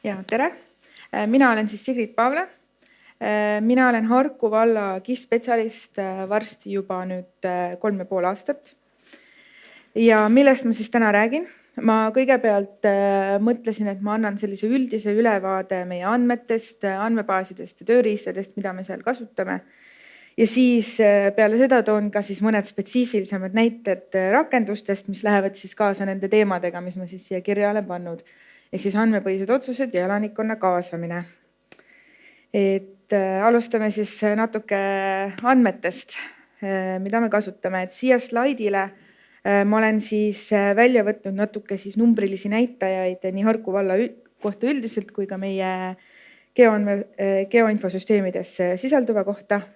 Ja tere! Mina olen siis Sigrid Paavla. Mina olen Harku valla GIS-spetsialist varsti juba nüüd 3,5 aastat. Ja millest ma siis täna räägin? Ma kõigepealt mõtlesin, et ma annan sellise üldise ülevaade meie andmetest, andmebaasidest ja tööriistadest, mida me seal kasutame. Ja siis peale seda toon ka siis mõned spetsiifilisemad näited rakendustest, mis lähevad siis kaasa nende teemadega, mis ma siis siia kirja olen pannud. Ehk siis andmepõhised otsused ja elanikkonna kaasamine. Alustame siis natuke andmetest, mida me kasutame. Siia slaidile ma olen siis välja võtnud natuke siis numbrilisi näitajaid nii Harku valla kohta üldiselt kui ka meie geoinfosüsteemides sisalduva kohta.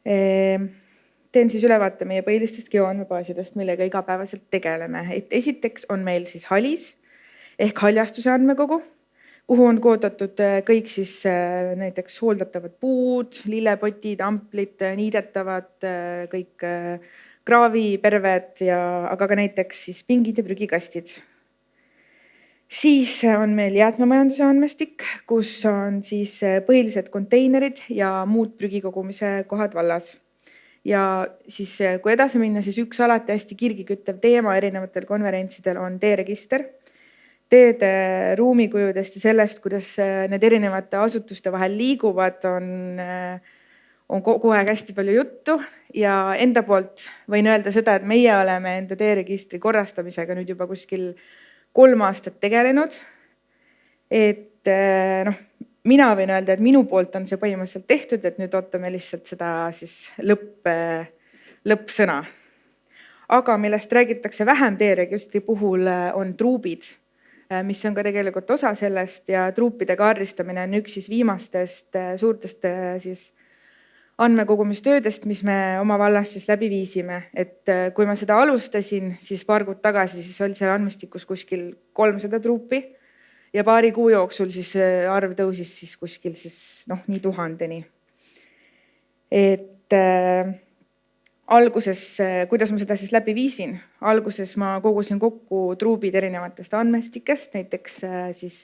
Teen siis ülevaate meie põhilistest geoandmebaasidest, millega igapäevaselt tegeleme. Esiteks on meil siis HALIS ehk haljastuse andmekogu, kuhu on koodatud kõik siis näiteks hooldatavad puud, lillepotid, amplid, niidetavad, kõik kraaviperved, aga ka näiteks siis pingid ja prügikastid. Siis on meil jäätmemajanduse andmestik, kus on siis põhilised konteinerid ja muud prügikogumise kohad vallas. Ja siis kui edasi minna, siis üks alati hästi kirgiküttev teema erinevatel konverentsidel on teeregister. Teede ruumikujudest ja sellest, kuidas need erinevate asutuste vahel liiguvad, on kogu aeg hästi palju juttu ja enda poolt võin öelda seda, et meie oleme enda teeregistri korrastamisega nüüd juba kuskil 3 aastat tegelenud. Mina võin öelda, et minu poolt on see põhimõtteliselt tehtud, et nüüd ootame lihtsalt seda siis lõppsõna. Aga millest räägitakse vähem teeregistri puhul on truubid, mis on ka tegelikult osa sellest ja truupide kaardistamine on üks siis viimastest suurtest siis andmekogumistöödest, mis me oma vallas siis läbi viisime. Kui ma seda alustasin, siis paar kuud tagasi, siis oli seal andmestikus kuskil 300 truupi ja paari kuu jooksul siis arv tõusis siis kuskil siis nii 1000-ni. Alguses, kuidas ma seda siis läbi viisin? Alguses ma kogusin kokku truubid erinevatest andmestikest, näiteks siis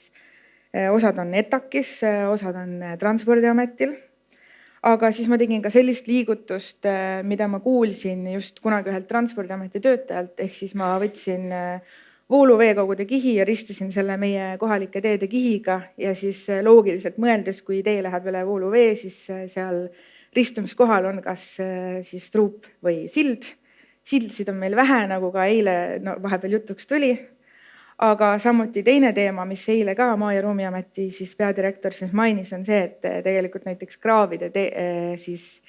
osad on ETAK-is, osad on Transpordiametil. Aga siis ma tegin ka sellist liigutust, mida ma kuulsin just kunagi ühelt Transpordiameti töötajalt, ehk siis ma võtsin vooluveekogude kihi ja ristisin selle meie kohalike teede kihiga ja siis loogiliselt mõeldes, kui tee läheb üle vooluvee, siis seal ristumiskohal on kas siis truup või sild. Sildsid on meil vähe, nagu ka eile vahepeal jutuks tuli. Aga samuti teine teema, mis eile ka Maa- ja Ruumiameti siis peadirektor siis mainis, on see, et tegelikult näiteks kraavide siis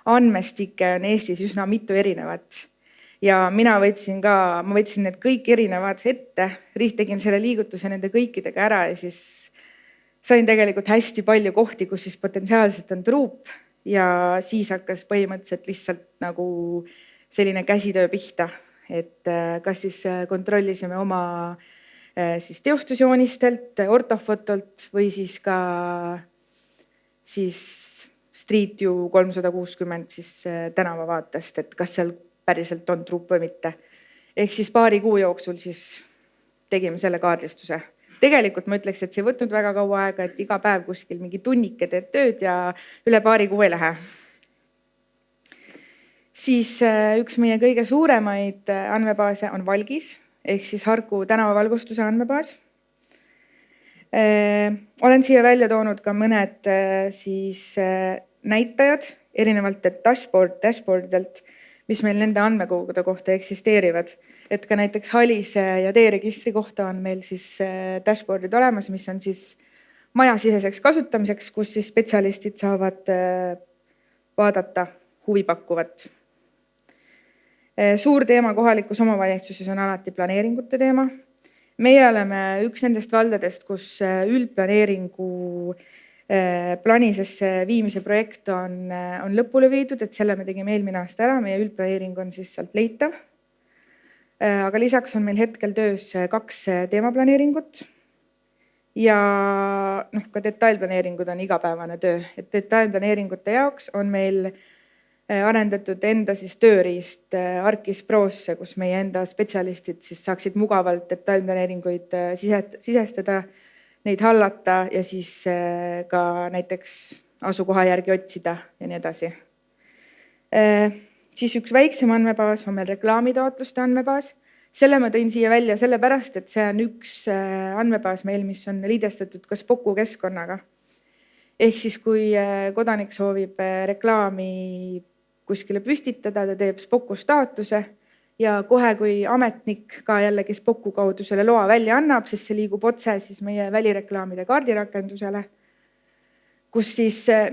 andmestikke on Eestis üsna mitu erinevat. Ja mina võtsin need kõik erinevad ette, tegin selle liigutuse nende kõikidega ära ja siis sain tegelikult hästi palju kohti, kus siis potentsiaalselt on truup. Ja siis hakkas põhimõtteliselt lihtsalt nagu selline käsitöö pihta, et kas siis kontrollisime oma siis teostusjoonistelt, ortofotolt või siis ka siis Street View 360 siis tänavavaatest, et kas seal päriselt on truup või mitte. Ehk siis paari kuu jooksul siis tegime selle kaardistuse. Tegelikult ma ütleks, et see ei võtnud väga kaua aega, et iga päev kuskil mingi tunnike teed tööd ja üle paari kuu ei lähe. Siis üks meie kõige suuremaid andmebaase on Valgis, ehk siis Harku tänavavalgustuse andmebaas. Olen siia välja toonud ka mõned siis näitajad erinevalt dashboardidelt, mis meil nende andmekogude kohta eksisteerivad. Et ka näiteks HALIS ja teeregistri kohta on meil siis dashboardid olemas, mis on siis majasiseseks kasutamiseks, kus siis spetsialistid saavad vaadata huvipakkuvat. Suur teema kohalikus omavalitsuses on alati planeeringute teema. Meie oleme üks nendest valdadest, kus üldplaneeringu planisesse viimise projekt on lõpule viidud, et selle me tegime eelmine aasta ära, meie üldplaneering on siis sealt leitav. Aga lisaks on meil hetkel töös 2 teemaplaneeringut ja ka detailplaneeringud on igapäevane töö. Et detailplaneeringute jaoks on meil arendatud enda siis tööriist Arcis Prosse, kus meie enda spetsialistid siis saaksid mugavalt detailplaneeringuid sisestada neid hallata ja siis ka näiteks asukoha järgi otsida ja nii edasi. Siis üks väiksem andmebaas on meil reklaamitaotluste andmebaas. Selle ma tõin siia välja sellepärast, et see on üks andmebaas meil, mis on liidestatud ka Spoku keskkonnaga. Ehk siis, kui kodanik soovib reklaami kuskile püstitada, ta teeb Spoku staatuse ja kohe, kui ametnik ka jällegi Spoku kaudu selle loa välja annab, siis see liigub otse siis meie välireklaamide kaardirakendusele,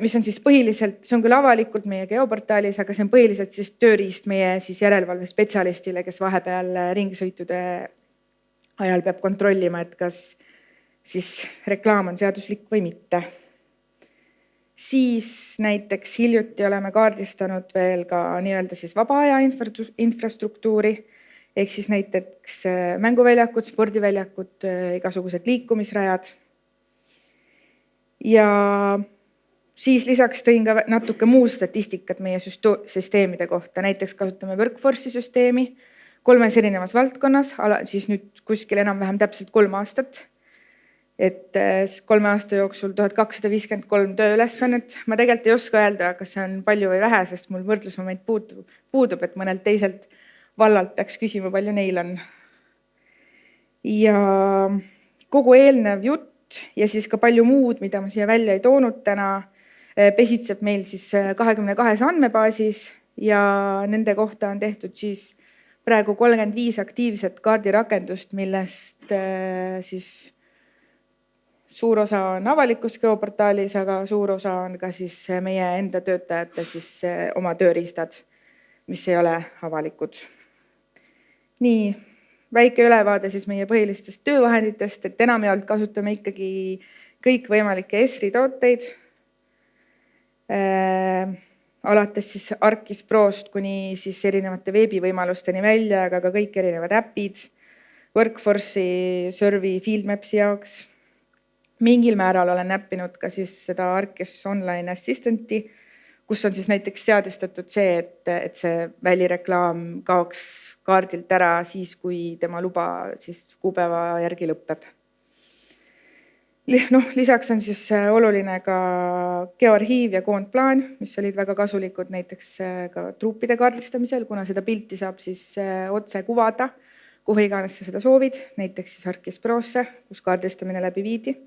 mis on siis põhiliselt, see on küll avalikult meie geoportaalis, aga see on põhiliselt siis tööriist meie siis järelevalve spetsialistile, kes vahepeal ringisõitude ajal peab kontrollima, et kas siis reklaam on seaduslik või mitte. Siis näiteks hiljuti oleme kaardistanud veel ka nii-öelda siis vaba aja infrastruktuuri, ehk siis näiteks mänguväljakud, spordiväljakud, igasugused liikumisrajad. Ja siis lisaks tõin ka natuke muud statistikat meie süsteemide kohta. Näiteks kasutame Workforce'i süsteemi 3 erinevas valdkonnas, siis nüüd kuskil enam-vähem täpselt 3 aastat. Et 3 aasta jooksul 1253 tööülesannet. Ma tegelikult ei oska öelda, kas see on palju või vähe, sest mul võrdlusmoment puudub, et mõnelt teiselt vallalt peaks küsima, palju neil on. Ja kogu eelnev jutt ja siis ka palju muud, mida ma siia välja ei toonud täna, pesitseb meil siis 22 andmebaasis ja nende kohta on tehtud siis praegu 35 aktiivset kaardirakendust, millest siis suur osa on avalikus geoportaalis, aga suur osa on ka siis meie enda töötajate siis oma tööriistad, mis ei ole avalikud. Nii, väike ülevaade siis meie põhilistest töövahenditest, et enamjaolt kasutame ikkagi kõikvõimalikke Esri tooteid, alates siis Arcis Prost kuni siis erinevate veebivõimalusteni välja, aga ka kõik erinevad äpid, Workforce'i, Servi, Fieldmapsi jaoks. Mingil määral olen näppinud ka siis seda Arcis Online Assistant'i, kus on siis näiteks seadestatud see, et see välireklaam kaoks kaardilt ära siis, kui tema luba siis kuupäeva järgi lõpeb. Lisaks on siis oluline ka geoarhiiv ja koondplaan, mis olid väga kasulikud näiteks ka truupide kaardistamisel, kuna seda pilti saab siis otse kuvada, kuhu iganes sa seda soovid, näiteks siis Arcis Prosse, kus kaardistamine läbi viidi.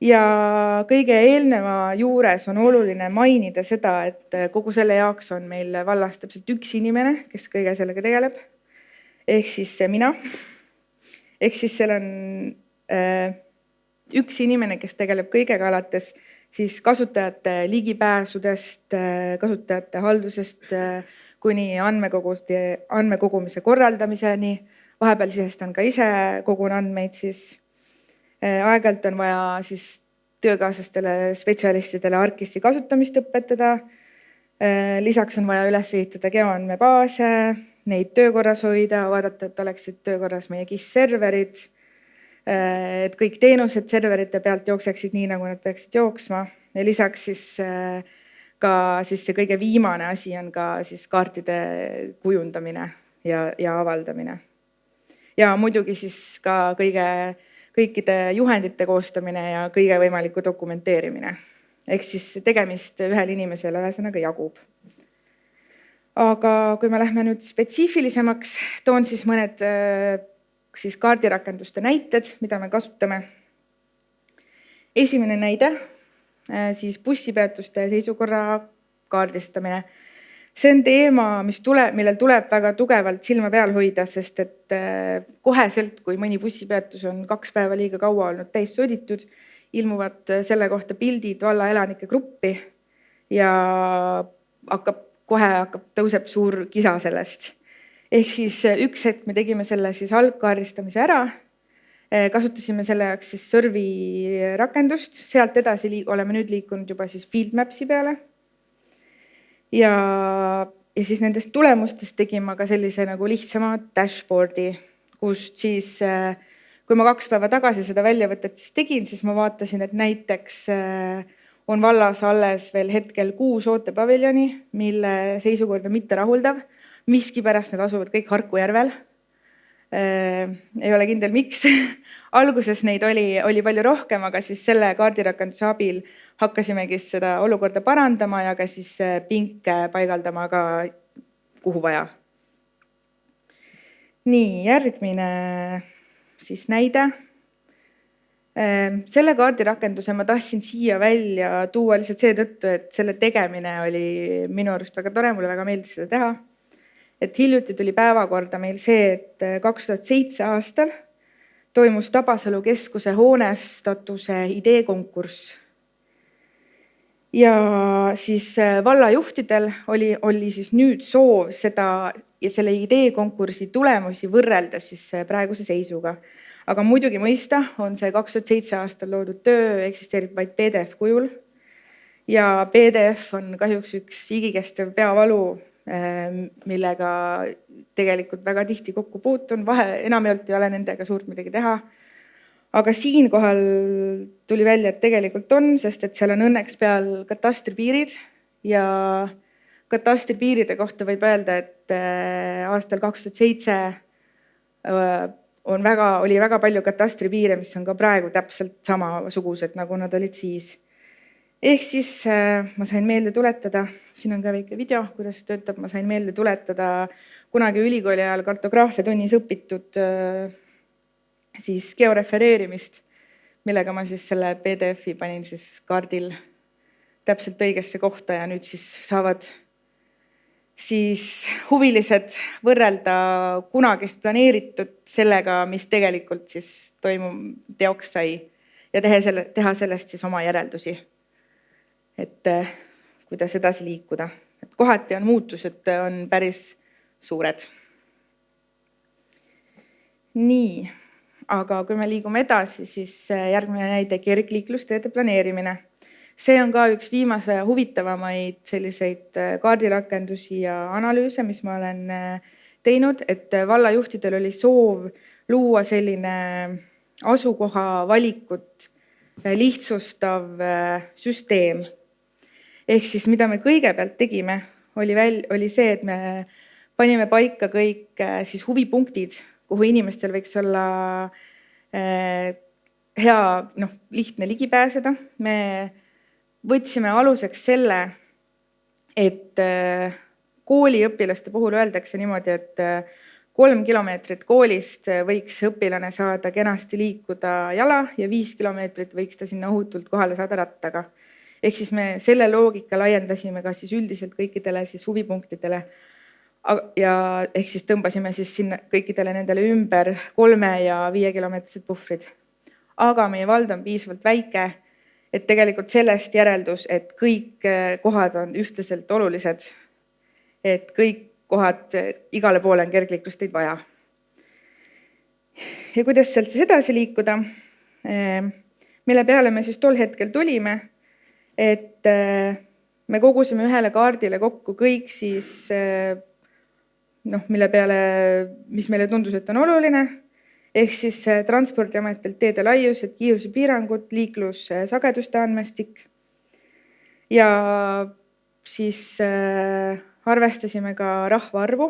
Ja kõige eelneva juures on oluline mainida seda, et kogu selle jaoks on meil vallas täpselt üks inimene, kes kõige sellega tegeleb, ehk siis mina. Ehk siis seal on üks inimene, kes tegeleb kõigega alates siis kasutajate ligipääsudest, kasutajate haldusest kuni andmekogumise korraldamiseni. Vahepeal sisestan ka ise kogun andmeid siis. Aeg-ajalt on vaja siis töökaaslastele spetsialistidele Arcis'i kasutamist õpetada. Lisaks on vaja üles ehitada geoandmebaase, neid töökorras hoida, vaadata, et oleksid töökorras meie GIS-serverid, et kõik teenused serverite pealt jookseksid nii, nagu nad peaksid jooksma. Ja lisaks siis ka siis see kõige viimane asi on ka siis kaartide kujundamine ja avaldamine. Ja muidugi siis ka kõikide juhendite koostamine ja kõige võimaliku dokumenteerimine. Ehk siis tegemist ühel inimesele ühesõnaga jagub. Aga kui me lähme nüüd spetsiifilisemaks, toon siis mõned siis kaardirakenduste näited, mida me kasutame. Esimene näide, siis bussipeatuste seisukorra kaardistamine. See on teema, millel tuleb väga tugevalt silma peal hoida, sest et koheselt, kui mõni bussipeatus on 2 päeva liiga kaua olnud täis sõditud, ilmuvad selle kohta pildid valla elanike gruppi ja kohe tõuseb suur kisa sellest. Ehk siis üks hetk me tegime selle siis algkaardistamise ära, kasutasime selle jaoks siis Servi rakendust, sealt edasi oleme nüüd liikunud juba siis Fieldmapsi peale. Ja siis nendest tulemustest tegin ma ka sellise nagu lihtsama dashboardi, kust siis, kui ma 2 päeva tagasi seda väljavõtet siis tegin, siis ma vaatasin, et näiteks on vallas alles veel hetkel 6 ootepaviljoni, mille seisukord on mitte rahuldav. Miskipärast need asuvad kõik Harku järvel. Ei ole kindel, miks. Alguses neid oli palju rohkem, aga siis selle kaardirakenduse abil hakkasimegi seda olukorda parandama ja ka siis pinke paigaldama ka kuhu vaja. Nii, järgmine siis näide. Selle kaardirakenduse ma tahtsin siia välja tuua lihtsalt seetõttu, et selle tegemine oli minu arust väga tore, mulle väga meeldis seda teha. Et hiljuti tuli päevakorda meil see, et 2007 aastal toimus Tabasalu keskuse hoonestatuse ideekonkurss. Ja siis vallajuhtidel oli siis nüüd soov seda ja selle ideekonkursi tulemusi võrrelda siis praeguse seisuga. Aga muidugi mõista on see 2007 aastal loodud töö eksisteerib vaid PDF kujul. Ja PDF on kahjuks üks igikestev peavalu, millega tegelikult väga tihti kokku puutun. Enamjaolt ei ole nendega suurt midagi teha. Aga siinkohal tuli välja, et tegelikult on, sest et seal on õnneks peal katastripiirid ja katastripiiride kohta võib öelda, et aastal 2007 oli väga palju katastripiire, mis on ka praegu täpselt samasugused, nagu nad olid siis. Ehk siis ma sain meelde tuletada, siin on ka väike video, kuidas see töötab, ma sain meelde tuletada kunagi ülikooli ajal kartograafia tunnis õpitud siis georefereerimist, millega ma siis selle PDF-i panin siis kaardil täpselt õigesse kohta ja nüüd siis saavad siis huvilised võrrelda kunagist planeeritud sellega, mis tegelikult siis teoks sai ja teha sellest siis oma järeldusi, et kuidas edasi liikuda. Et kohati on muutused on päris suured. Nii, aga kui me liigume edasi, siis järgmine näide kergliiklusteede planeerimine. See on ka üks viimase huvitavamaid selliseid kaardirakendusi ja analüüse, mis ma olen teinud, et vallajuhtidel oli soov luua selline asukoha valikut lihtsustav süsteem. Ehk siis mida me kõigepealt tegime, oli see, et me panime paika kõik siis huvipunktid, kuhu inimestel võiks olla hea, lihtne ligi pääseda. Me võtsime aluseks selle, et kooliõpilaste puhul öeldakse niimoodi, et 3 kilomeetrit koolist võiks õpilane saada kenasti liikuda jala ja 5 kilomeetrit võiks ta sinna ohutult kohale saada rattaga. Ehk siis me selle loogika laiendasime ka siis üldiselt kõikidele siis huvipunktidele ja ehk siis tõmbasime siis sinna kõikidele nendele ümber 3 ja 5 kilomeetrised puhvrid. Aga meie vald on piisavalt väike, et tegelikult sellest järeldus, et kõik kohad on ühtlaselt olulised, et kõik kohad igale poole on kergliiklusteid vaja. Ja kuidas sealt siis edasi liikuda? Mille peale me siis tol hetkel tulime, et me kogusime ühele kaardile kokku kõik siis, mis meile tundus, et on oluline, ehk siis Transpordiametilt teede laiused, kiirusepiirangud, liiklussageduste andmestik ja siis arvestasime ka rahvaarvu,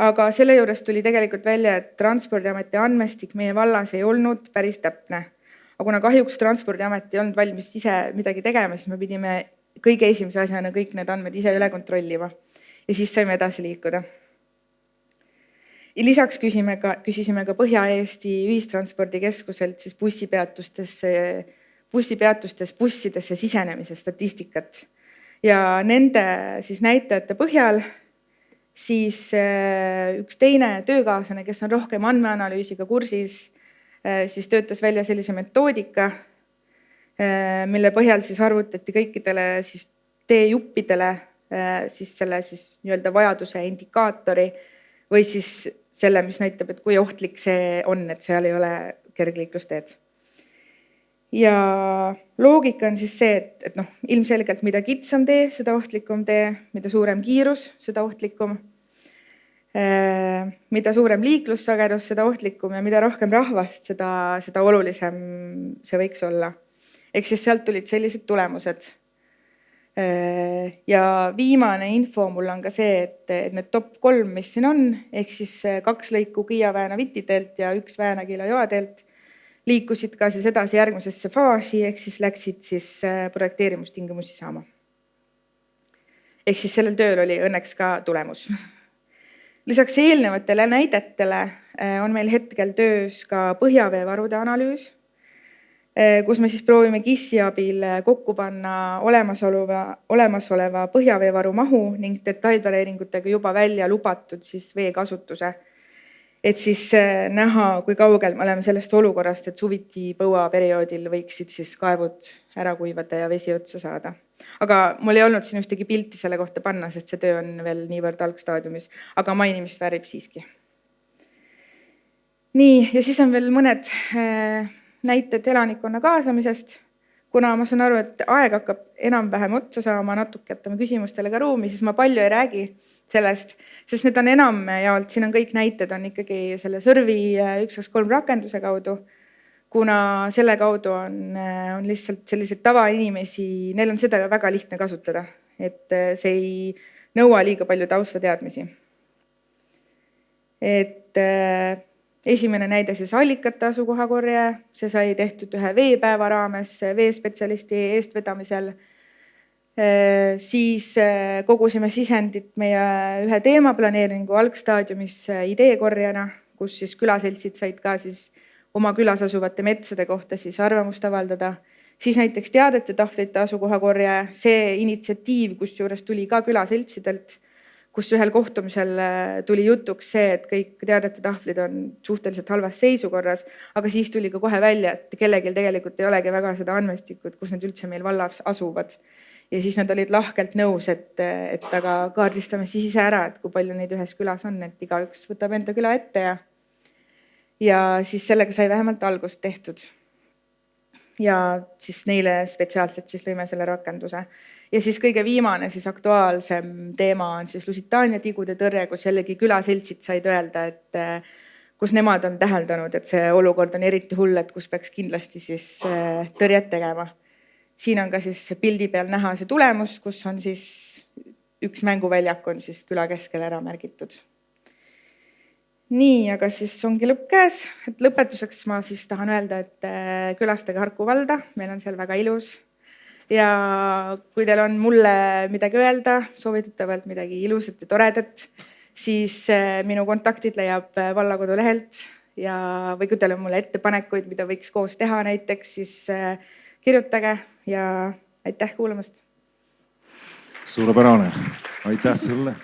aga selle juures tuli tegelikult välja, et Transpordiameti andmestik meie vallas ei olnud päris täpne. Aga kuna kahjuks Transpordiamet ei olnud valmis ise midagi tegema, siis me pidime kõige esimese asjana kõik need andmed ise üle kontrollima ja siis saime edasi liikuda. Ja lisaks küsisime ka Põhja-Eesti ühistranspordikeskuselt siis bussipeatustes bussidesse sisenemise statistikat. Ja nende siis näitajate põhjal siis üks teine töökaaslane, kes on rohkem andmeanalüüsiga kursis, siis töötas välja sellise metoodika, mille põhjal siis arvutati kõikidele siis teejuppidele siis selle siis nii-öelda vajaduse indikaatori või siis selle, mis näitab, et kui ohtlik see on, et seal ei ole kergliiklusteed. Ja loogika on siis see, et ilmselgelt mida kitsam tee, seda ohtlikum tee, mida suurem kiirus, seda ohtlikum, mida suurem liiklussagedus, seda ohtlikum ja mida rohkem rahvast, seda olulisem see võiks olla. Ehk siis sealt tulid sellised tulemused. Ja viimane info mul on ka see, et need top 3, mis siin on, ehk siis 2 lõiku Kiia-Vääna Vititeelt ja 1 Vääna-Kila Joateelt, liikusid ka siis edasi järgmisesse faasi, ehk siis läksid siis projekteerimustingimusi saama. Ehk siis sellel tööl oli õnneks ka tulemus. Lisaks eelnevatele näidetele on meil hetkel töös ka põhjaveevarude analüüs, kus me siis proovime KIS-i abil kokku panna olemasoleva põhjaveevaru mahu ning detailplaneeringutega juba välja lubatud siis veekasutuse. Et siis näha, kui kaugel me oleme sellest olukorrast, et suviti põuaperioodil võiksid siis kaevud ära kuivada ja vesi otsa saada. Aga mul ei olnud siin ühtegi pilti selle kohta panna, sest see töö on veel niivõrd algstaadiumis, aga mainimist väärib siiski. Nii, ja siis on veel mõned näited elanikkonna kaasamisest. Kuna ma saan aru, et aeg hakkab enam-vähem otsa saama, natuke jätame küsimustele ka ruumi, siis ma palju ei räägi sellest, sest need on enamjaolt, siin on kõik näited, on ikkagi selle SURVi 123 rakenduse kaudu, kuna selle kaudu on lihtsalt selliseid tavainimesi, neil on seda väga lihtne kasutada, et see ei nõua liiga palju taustateadmisi. Et esimene näide siis allikate asukohakorje, see sai tehtud ühe veepäeva raames veespetsialisti eestvedamisel. Siis kogusime sisendit meie ühe teemaplaneeringu algstaadiumis ideekorjana, kus siis külaseltsid said ka siis oma külas asuvate metsade kohta siis arvamust avaldada. Siis näiteks teadete tahvlite asukohakorje, see initsiatiiv, kus juures tuli ka külaseltsidelt, kus ühel kohtumisel tuli jutuks see, et kõik teadete tahvlid on suhteliselt halvas seisukorras, aga siis tuli ka kohe välja, et kellelgi tegelikult ei olegi väga seda andmestikut, kus need üldse meil vallas asuvad. Ja siis nad olid lahkelt nõus, et aga kaardistame siis ise ära, et kui palju neid ühes külas on, et igaüks võtab enda küla ette ja siis sellega sai vähemalt algust tehtud. Ja siis neile spetsiaalselt siis lõime selle rakenduse. Ja siis kõige viimane siis aktuaalsem teema on siis Lusitaania tigude tõrje, kus jällegi külaseltsid said öelda, et kus nemad on täheldanud, et see olukord on eriti hull, et kus peaks kindlasti siis tõrjet tegema. Siin on ka siis pildi peal näha see tulemus, kus on siis üks mänguväljak on siis küla keskel ära märgitud. Nii, aga siis ongi lõpp käes. Et lõpetuseks ma siis tahan öelda, et külastage Harku valda, meil on seal väga ilus. Ja kui teil on mulle midagi öelda, soovitatavalt midagi ilusat ja toredat, siis minu kontaktid leiab vallakodu lehelt või kui teil on mulle ettepanekuid, mida võiks koos teha näiteks, siis kirjutage ja aitäh kuulamast. Suurepärane. Aitäh sulle.